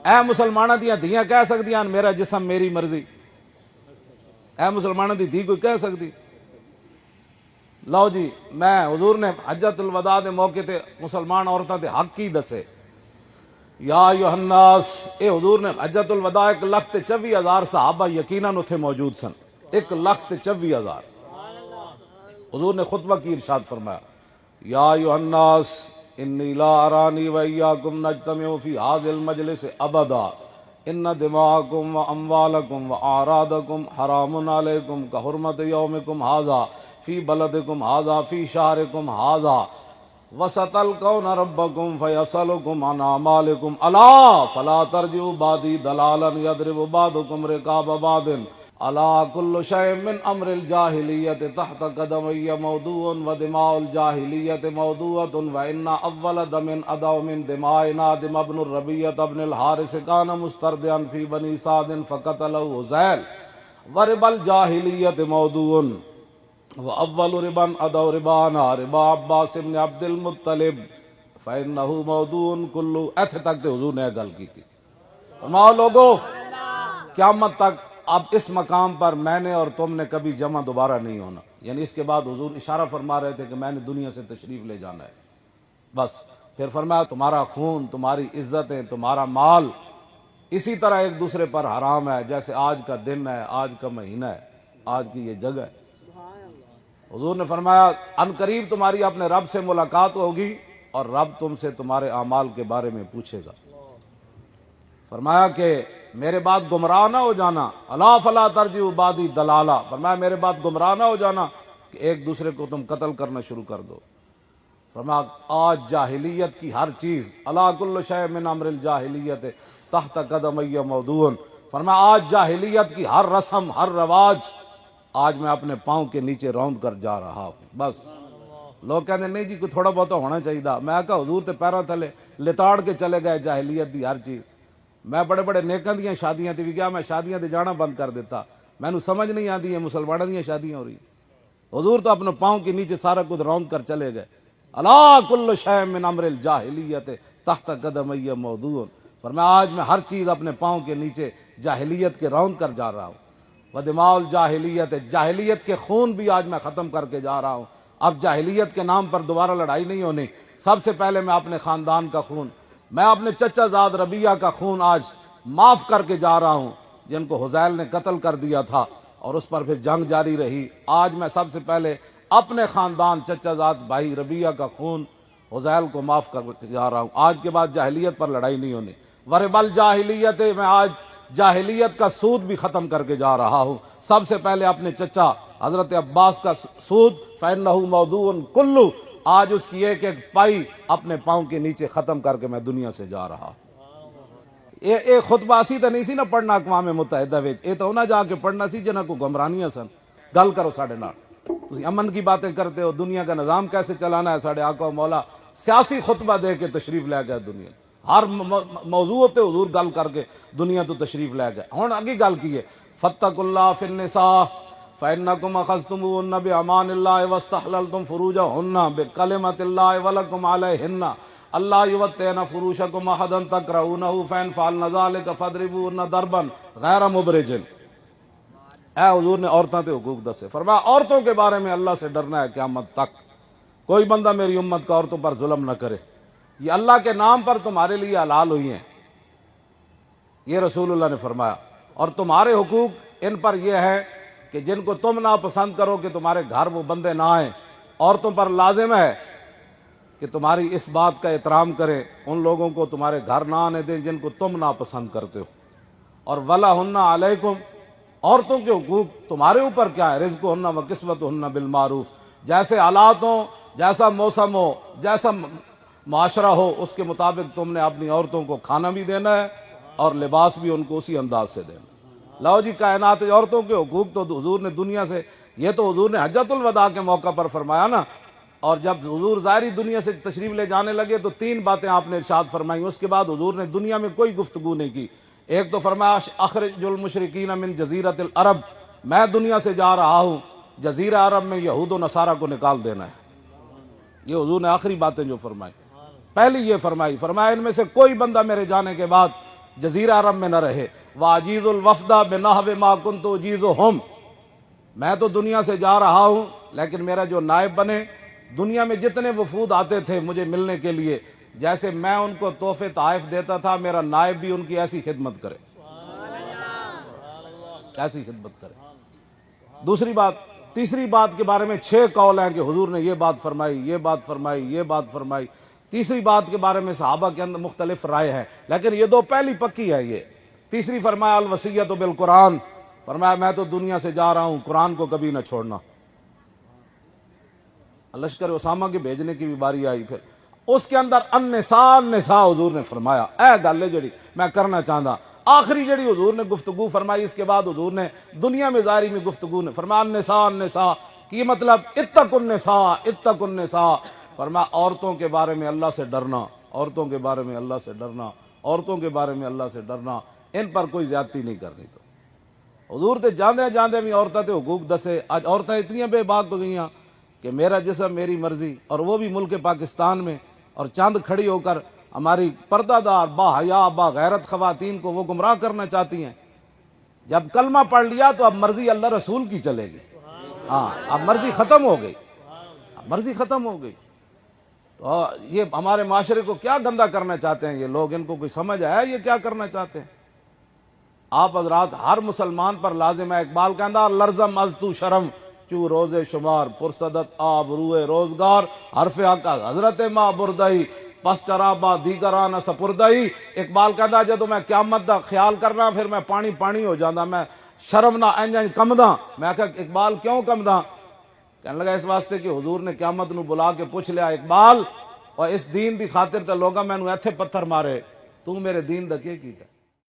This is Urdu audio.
اے مسلمانوں دیاں دھیاں کہہ سکدیاں میرا جسم میری مرضی؟ اے مسلمانوں دی دھی کوئی کہہ سکتی؟ لو جی میں حضور نے حجۃ الوداع دے موقع تے مسلمان عورتاں دے حق کی دسے، یا ایھا الناس، اے حضور نے حجۃ الوداع 1,24,000 صحابہ یقیناً اتھے موجود سن، 1,24,000 حضور نے خطبہ کی ارشاد فرمایا، یا ایھا الناس انی لا ارانی و ایاکم نجتمع فی ھذا المجلس ابدا ان دماءکم و اموالکم و اعراضکم حرام علیکم کحرمت یومکم ھذا فی بلدکم ھذا فی شہرکم ھذا وستلقون ربکم فیسألکم عن اعمالکم الا فلا ترجعوا بعدی ضلالا یضرب بعضکم رقاب بعض الا کل شیء من امر الجاہلیت تحت قدمی موضوع و دماء الجاہلیت موضوعۃ و ان اول دم ادع من دمائنا دم ابن الربیعۃ ابن الحارث کان مستردعا فی بنی سعد فقتلہ حذیل ورب الجاہلیت موضوع و اول ربا ادع ربانا ربا عباس بن عبد المطلب فانہ موضوع کلو، ایتھے تک تے حضور نے گل کی تھی۔ فرماؤ لوگو قیامت تک اب اس مقام پر میں نے اور تم نے کبھی جمع دوبارہ نہیں ہونا، یعنی اس کے بعد حضور اشارہ فرما رہے تھے کہ میں نے دنیا سے تشریف لے جانا ہے بس۔ پھر فرمایا تمہارا خون، تمہاری عزتیں، تمہارا مال اسی طرح ایک دوسرے پر حرام ہے جیسے آج کا دن ہے، آج کا مہینہ ہے، آج کی یہ جگہ ہے۔ حضور نے فرمایا ان قریب تمہاری اپنے رب سے ملاقات ہوگی اور رب تم سے تمہارے اعمال کے بارے میں پوچھے گا۔ فرمایا کہ میرے بعد گمراہ نہ ہو جانا، الا فلا ترجعوا بعدی ضلالا، فرمایا میرے بعد گمراہ نہ ہو جانا کہ ایک دوسرے کو تم قتل کرنا شروع کر دو۔ فرمایا آج جاہلیت کی ہر چیز، الا کل شیء من امر الجاہلیت تحت قدمی موضوع، فرمایا آج جاہلیت کی ہر رسم، ہر رواج آج میں اپنے پاؤں کے نیچے روند کر جا رہا ہوں۔ بس لوگ کہتے ہیں نہیں جی کوئی تھوڑا بہت ہونا چاہیے تھا، میں کہا حضور تے پیراں تھلے لتاڑ کے چلے گئے جاہلیت دی ہر چیز۔ میں بڑے بڑے نیکاں دیاں شادیاں تے بھی گیا، میں شادیاں تے جانا بند کر دیتا، مینوں سمجھ نہیں آتی یہ مسلمانوں دیاں شادیاں ہو رہی۔ حضور تو اپنے پاؤں کے نیچے سارا کچھ روند کر چلے گئے، الا کل شیء من امر الجاہلیت تحت قدمی موضوع، فرمایا آج میں ہر چیز اپنے پاؤں کے نیچے جاہلیت کے روند کر جا رہا ہوں۔ ودماء الجاہلیت، جاہلیت کے خون بھی آج میں ختم کر کے جا رہا ہوں۔ اب جاہلیت کے نام پر دوبارہ لڑائی نہیں ہونی، سب سے پہلے میں اپنے خاندان کا خون، میں اپنے چچا زاد ربیہ کا خون آج معاف کر کے جا رہا ہوں، جن کو حذیل نے قتل کر دیا تھا اور اس پر پھر جنگ جاری رہی۔ آج میں سب سے پہلے اپنے خاندان چچا زاد بھائی ربیہ کا خون حذیل کو معاف کر کے جا رہا ہوں۔ آج کے بعد جاہلیت پر لڑائی نہیں ہونی۔ ورب الجاہلیت، میں آج جاہلیت کا سود بھی ختم کر کے جا رہا ہوں، سب سے پہلے اپنے چچا حضرت عباس کا سود فإنہ موضوع کلو، آج اس کی ایک ایک پائی اپنے پاؤں کے نیچے ختم کر کے میں دنیا سے جا رہا ہوں۔ یہ خطبہ اسی تو نہیں سی نا پڑھنا اقوام متحدہ وچ، یہ تو نہ جا کے پڑھنا سی جنہاں کو گمرانیاں سن۔ گل کرو ساڈے نال، تسی امن کی باتیں کرتے ہو، دنیا کا نظام کیسے چلانا ہے، ساڈے آقا و مولا سیاسی خطبہ دے کے تشریف لے گئے دنیا، ہر موضوع تے حضور گل کر کے دنیا تو تشریف لے گئے۔ ہن اگے گل کی ہے، فاتقوا اللہ فی النساء فإنکم اخذتموهن بأمان اللہ واستحللتم فروجہن بکلمۃ اللہ ولکم علیہن اللہ یوطئن فروشکم احدا تکرہونہ فإن فعلن ذلک فاضربوہن ضربا غیر مبرج۔ اے حضور نے عورتوں تے حقوق دسے، فرمایا عورتوں کے بارے میں اللہ سے ڈرنا ہے قیامت تک، کوئی بندہ میری امت کا عورتوں پر ظلم نہ کرے، یہ اللہ کے نام پر تمہارے لیے حلال ہوئی ہیں، یہ رسول اللہ نے فرمایا۔ اور تمہارے حقوق ان پر یہ ہے کہ جن کو تم ناپسند کرو کہ تمہارے گھر وہ بندے نہ آئیں، عورتوں پر لازم ہے کہ تمہاری اس بات کا احترام کریں، ان لوگوں کو تمہارے گھر نہ آنے دیں جن کو تم ناپسند کرتے ہو۔ اور وَلَهُنَّ عَلَيْكُمْ، عورتوں کے حقوق تمہارے اوپر کیا ہے، رزقهن وکسوتهن بالمعروف، جیسے حالات ہوں، جیسا موسم ہو، جیسا معاشرہ ہو، اس کے مطابق تم نے اپنی عورتوں کو کھانا بھی دینا ہے اور لباس بھی ان کو اسی انداز سے دینا۔ لو جی کائنات عورتوں کے حقوق تو حضور نے دنیا سے، یہ تو حضور نے حجۃ الوداع کے موقع پر فرمایا نا، اور جب حضور ظاہری دنیا سے تشریف لے جانے لگے تو 3 باتیں آپ نے ارشاد فرمائی، اس کے بعد حضور نے دنیا میں کوئی گفتگو نہیں کی۔ ایک تو فرمایا اخرج المشرکین من جزیرۃ العرب، میں دنیا سے جا رہا ہوں، جزیرہ عرب میں یہود و نصارہ کو نکال دینا ہے۔ یہ حضور نے آخری باتیں جو فرمائی، پہلی یہ فرمائی ان میں سے کوئی بندہ میرے جانے کے بعد جزیرہ عرب میں نہ رہے. واجیز الوفدہ بنحو ما کنت اجیزہم، میں تو دنیا سے جا رہا ہوں لیکن میرا جو نائب بنے، دنیا میں جتنے وفود آتے تھے مجھے ملنے کے لیے، جیسے میں ان کو تحفے تحائف دیتا تھا، میرا نائب بھی ان کی ایسی خدمت کرے، ایسی خدمت کرے. دوسری بات، تیسری بات کے بارے میں 6 قول ہیں کہ حضور نے یہ بات فرمائی، یہ بات فرمائی، یہ بات فرمائی. تیسری بات کے بارے میں صحابہ کے اندر مختلف رائے ہیں، لیکن یہ 2 پہلی پکی ہے. یہ تیسری فرمایا الوصیۃ بالقرآن، فرمایا میں تو دنیا سے جا رہا ہوں، قرآن کو کبھی نہ چھوڑنا. لشکر اسامہ کے بھیجنے کی بھی باری آئی. پھر اس کے اندر النساء النساء حضور نے فرمایا. اے گل ہے جڑی میں کرنا چاہتا، آخری جڑی حضور نے گفتگو فرمائی، اس کے بعد حضور نے دنیا میں ظاہری میں گفتگو نے فرمایا النساء النساء کی مطلب اتقوا النساء اتقوا النساء. فرمایا عورتوں کے بارے میں اللہ سے ڈرنا، عورتوں کے بارے میں اللہ سے ڈرنا، عورتوں کے بارے میں اللہ سے ڈرنا، ان پر کوئی زیادتی نہیں کرنی. تو حضور تے جاندے جاندے بھی عورتوں تے حقوق دسے. آج عورتیں اتنی بے باک ہو گئیاں کہ میرا جسم میری مرضی، اور وہ بھی ملک پاکستان میں، اور چاند کھڑی ہو کر ہماری پردہ دار با حیا با غیرت خواتین کو وہ گمراہ کرنا چاہتی ہیں. جب کلمہ پڑھ لیا تو اب مرضی اللہ رسول کی چلے گی. ہاں اب مرضی ختم ہو گئی، اب مرضی ختم ہو گئی. تو یہ ہمارے معاشرے کو کیا گندا کرنا چاہتے ہیں یہ لوگ، ان کو کوئی سمجھ آیا یہ کیا کرنا چاہتے ہیں؟ آپ حضرات ہر مسلمان پر لازم ہے، اقبال کہندا لرزم از تو شرم چو روز شمار پرصدت آب روئے روزگار حرف حق حضرت ماں بردئی پس چرابا دیگران سپردئی. اقبال کہندا جدو میں قیامت دا خیال کرنا پھر میں پانی پانی ہو جانا، میں شرم نہ انج کمدا. میں کہا اقبال کیوں کمدا؟ کہنے لگا اس واسطے کہ حضور نے قیامت نو بلا کے پوچھ لیا اقبال اور اس دین دی خاطر تے لوگا میں نو ایتھے پتھر مارے، تو میرے دین دا کی کیتا؟